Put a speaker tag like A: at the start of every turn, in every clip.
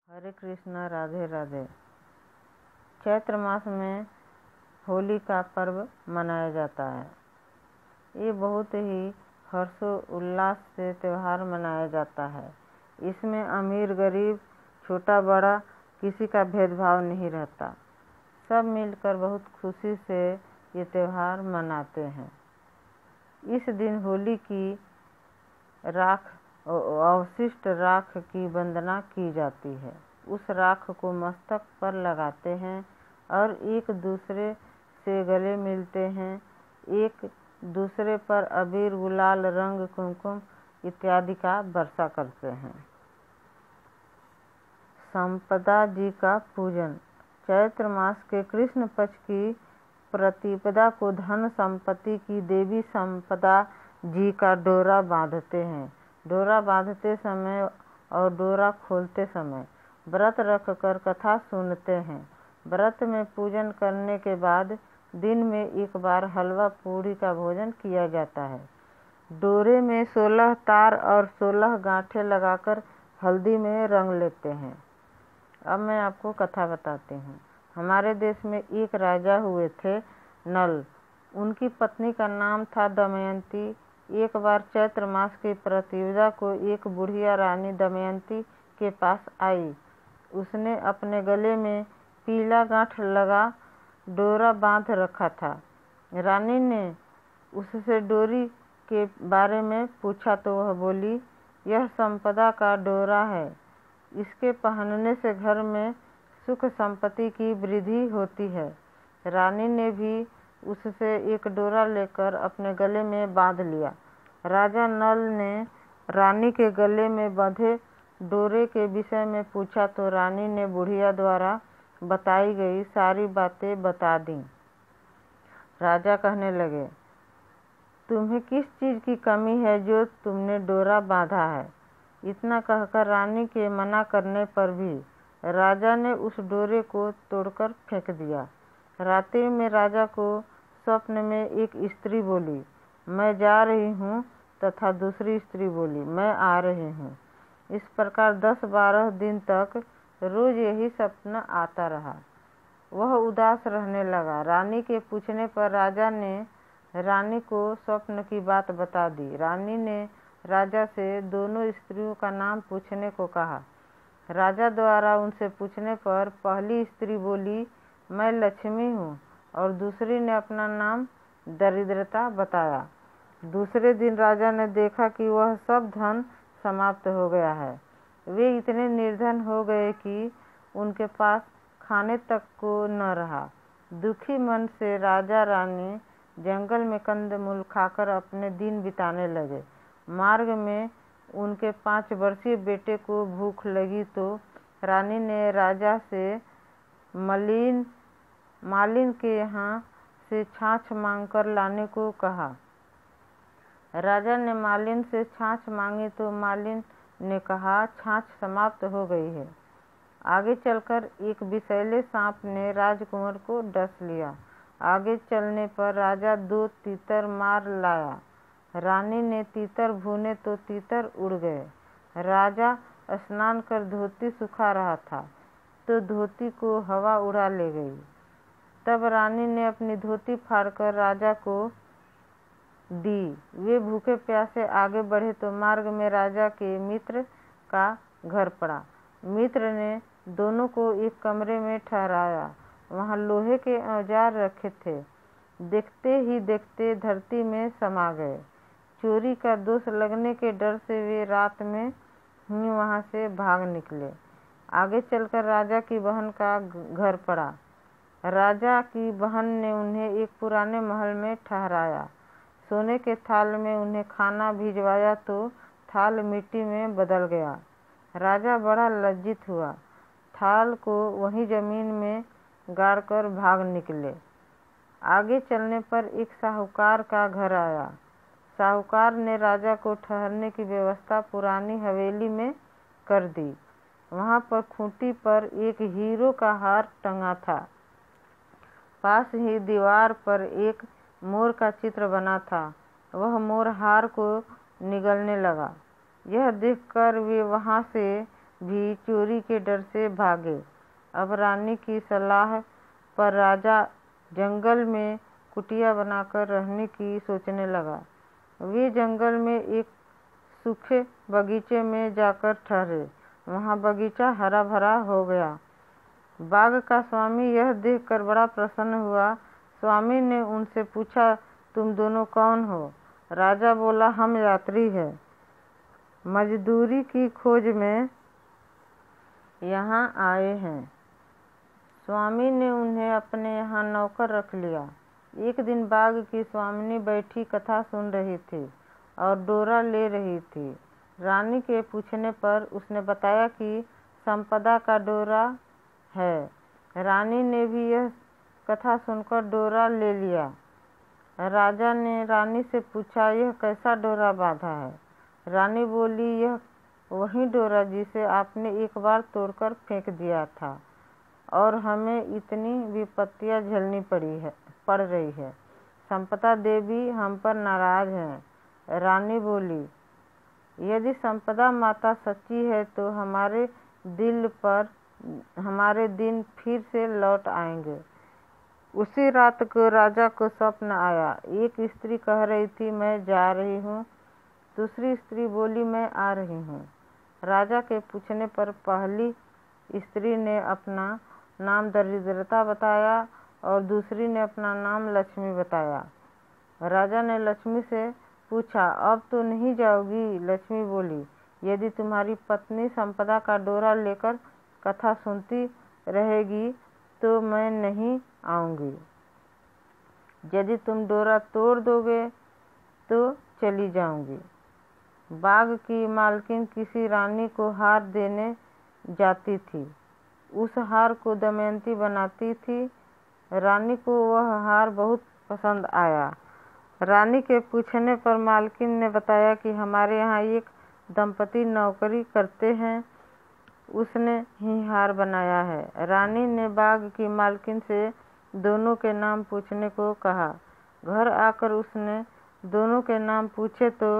A: हरे कृष्णा, राधे राधे। चैत्र मास में होली का पर्व मनाया जाता है। ये बहुत ही हर्षोल्लास से त्यौहार मनाया जाता है। इसमें अमीर गरीब छोटा बड़ा किसी का भेदभाव नहीं रहता। सब मिलकर बहुत खुशी से ये त्यौहार मनाते हैं। इस दिन होली की राख अवशिष्ट राख की वंदना की जाती है। उस राख को मस्तक पर लगाते हैं और एक दूसरे से गले मिलते हैं। एक दूसरे पर अबीर गुलाल रंग कुमकुम इत्यादि का वर्षा करते हैं। संपदा जी का पूजन। चैत्र मास के कृष्ण पक्ष की प्रतिपदा को धन संपत्ति की देवी संपदा जी का डोरा बांधते हैं। डोरा बांधते समय और डोरा खोलते समय व्रत रखकर कथा सुनते हैं। व्रत में पूजन करने के बाद दिन में एक बार हलवा पूड़ी का भोजन किया जाता है। डोरे में 16 तार और 16 गांठें लगाकर हल्दी में रंग लेते हैं। अब मैं आपको कथा बताती हूँ। हमारे देश में एक राजा हुए थे नल। उनकी पत्नी का नाम था दमयंती। एक बार चैत्र मास की प्रतिपदा को एक बुढ़िया रानी दमयंती के पास आई। उसने अपने गले में पीला गांठ लगा डोरा बांध रखा था। रानी ने उससे डोरी के बारे में पूछा तो वह बोली, यह संपदा का डोरा है। इसके पहनने से घर में सुख संपत्ति की वृद्धि होती है। रानी ने भी उससे एक डोरा लेकर अपने गले में बांध लिया। राजा नल ने रानी के गले में बंधे डोरे के विषय में पूछा तो रानी ने बुढ़िया द्वारा बताई गई सारी बातें बता दी। राजा कहने लगे, तुम्हें किस चीज़ की कमी है जो तुमने डोरा बांधा है? इतना कहकर रानी के मना करने पर भी राजा ने उस डोरे को तोड़कर फेंक दिया। रात्रि में राजा को स्वप्न में एक स्त्री बोली, मैं जा रही हूँ, तथा दूसरी स्त्री बोली, मैं आ रही हूँ। इस प्रकार 10-12 दिन तक रोज यही सपना आता रहा। वह उदास रहने लगा। रानी के पूछने पर राजा ने रानी को स्वप्न की बात बता दी। रानी ने राजा से दोनों स्त्रियों का नाम पूछने को कहा। राजा द्वारा उनसे पूछने पर पहली स्त्री बोली, मैं लक्ष्मी हूँ, और दूसरी ने अपना नाम दरिद्रता बताया। दूसरे दिन राजा ने देखा कि वह सब धन समाप्त हो गया है। वे इतने निर्धन हो गए कि उनके पास खाने तक को न रहा। दुखी मन से राजा रानी जंगल में कंदमूल खाकर अपने दिन बिताने लगे। मार्ग में उनके 5 वर्षीय बेटे को भूख लगी तो रानी ने राजा से मालिन के यहाँ से छाछ मांगकर लाने को कहा। राजा ने मालिन से छाछ मांगी तो मालिन ने कहा, छाछ समाप्त हो गई है। आगे चलकर एक विषैले सांप ने राजकुमार को डस लिया। आगे चलने पर राजा 2 तीतर मार लाया। रानी ने तीतर भूने तो तीतर उड़ गए। राजा स्नान कर धोती सुखा रहा था तो धोती को हवा उड़ा ले गई। तब रानी ने अपनी धोती फाड़कर राजा को दी। वे भूखे प्यासे आगे बढ़े तो मार्ग में राजा के मित्र का घर पड़ा। मित्र ने दोनों को एक कमरे में ठहराया। वहाँ लोहे के औजार रखे थे। देखते ही देखते धरती में समा गए। चोरी का दोष लगने के डर से वे रात में ही वहाँ से भाग निकले। आगे चलकर राजा की बहन का घर पड़ा। राजा की बहन ने उन्हें एक पुराने महल में ठहराया। सोने के थाल में उन्हें खाना भिजवाया तो थाल मिट्टी में बदल गया। राजा बड़ा लज्जित हुआ। थाल को वहीं जमीन में गाड़कर भाग निकले। आगे चलने पर एक साहूकार का घर आया। साहूकार ने राजा को ठहरने की व्यवस्था पुरानी हवेली में कर दी। वहाँ पर खूंटी पर एक हीरो का हार टंगा था। पास ही दीवार पर एक मोर का चित्र बना था। वह मोर हार को निगलने लगा। यह देखकर वे वहाँ से भी चोरी के डर से भागे। अब रानी की सलाह पर राजा जंगल में कुटिया बनाकर रहने की सोचने लगा। वे जंगल में एक सूखे बगीचे में जाकर ठहरे। वहाँ बगीचा हरा भरा हो गया। बाग का स्वामी यह देखकर बड़ा प्रसन्न हुआ। स्वामी ने उनसे पूछा, तुम दोनों कौन हो? राजा बोला, हम यात्री हैं, मजदूरी की खोज में यहाँ आए हैं। स्वामी ने उन्हें अपने यहाँ नौकर रख लिया। एक दिन बाग की स्वामिनी बैठी कथा सुन रही थी और डोरा ले रही थी। रानी के पूछने पर उसने बताया कि संपदा का डोरा है। रानी ने भी यह कथा सुनकर डोरा ले लिया। राजा ने रानी से पूछा, यह कैसा डोरा बांधा है? रानी बोली, यह वही डोरा जिसे आपने एक बार तोड़कर फेंक दिया था और हमें इतनी विपत्तियां झेलनी पड़ रही है। संपदा देवी हम पर नाराज हैं। रानी बोली, यदि संपदा माता सच्ची है तो हमारे दिन फिर से लौट आएंगे। उसी रात को राजा को स्वप्न आया। एक स्त्री कह रही थी, मैं जा रही हूँ। दूसरी स्त्री बोली, मैं आ रही हूँ। राजा के पूछने पर पहली स्त्री ने अपना नाम दरिद्रता बताया और दूसरी ने अपना नाम लक्ष्मी बताया। राजा ने लक्ष्मी से पूछा, अब तो नहीं जाओगी? लक्ष्मी बोली, यदि तुम्हारी पत्नी संपदा का डोरा लेकर कथा सुनती रहेगी तो मैं नहीं आऊँगी। यदि तुम डोरा तोड़ दोगे तो चली जाऊँगी। बाग की मालकिन किसी रानी को हार देने जाती थी। उस हार को दमयंती बनाती थी। रानी को वह हार बहुत पसंद आया। रानी के पूछने पर मालकिन ने बताया कि हमारे यहाँ एक दंपति नौकरी करते हैं, उसने ही हार बनाया है। रानी ने बाग की मालकिन से दोनों के नाम पूछने को कहा। घर आकर उसने दोनों के नाम पूछे तो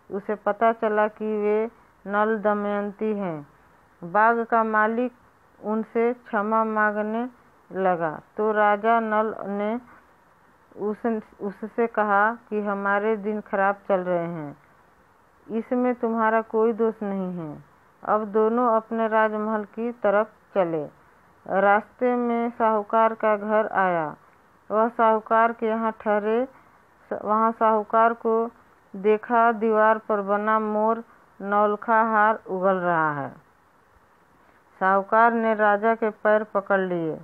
A: उसे पता चला कि वे नल दमयंती हैं। बाग का मालिक उनसे क्षमा मांगने लगा तो राजा नल ने उससे कहा कि हमारे दिन खराब चल रहे हैं, इसमें तुम्हारा कोई दोष नहीं है। अब दोनों अपने राजमहल की तरफ चले। रास्ते में साहूकार का घर आया। वह साहूकार के यहाँ ठहरे। वहाँ साहूकार को देखा दीवार पर बना मोर नौलखा हार उगल रहा है। साहूकार ने राजा के पैर पकड़ लिए।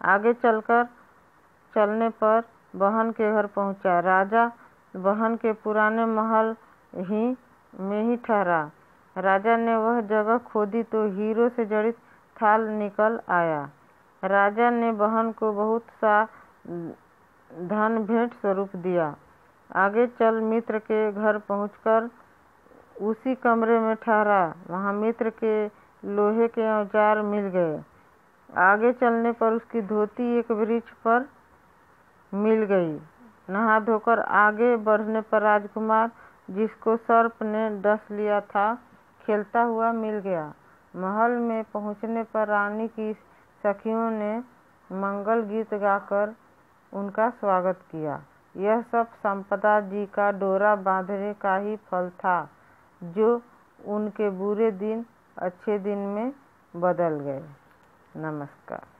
A: आगे चलने पर बहन के घर पहुंचा। राजा बहन के पुराने महल में ही ठहरा। राजा ने वह जगह खोदी तो हीरो से जड़ित थाल निकल आया। राजा ने बहन को बहुत सा धन भेंट स्वरूप दिया। आगे चल मित्र के घर पहुंचकर उसी कमरे में ठहरा। वहां मित्र के लोहे के औजार मिल गए। आगे चलने पर उसकी धोती एक वृक्ष पर मिल गई। नहा धोकर आगे बढ़ने पर राजकुमार जिसको सर्प ने डस लिया था खेलता हुआ मिल गया। महल में पहुंचने पर रानी की सखियों ने मंगल गीत गाकर उनका स्वागत किया। यह सब संपदा जी का डोरा बांधने का ही फल था, जो उनके बुरे दिन अच्छे दिन में बदल गए। नमस्कार।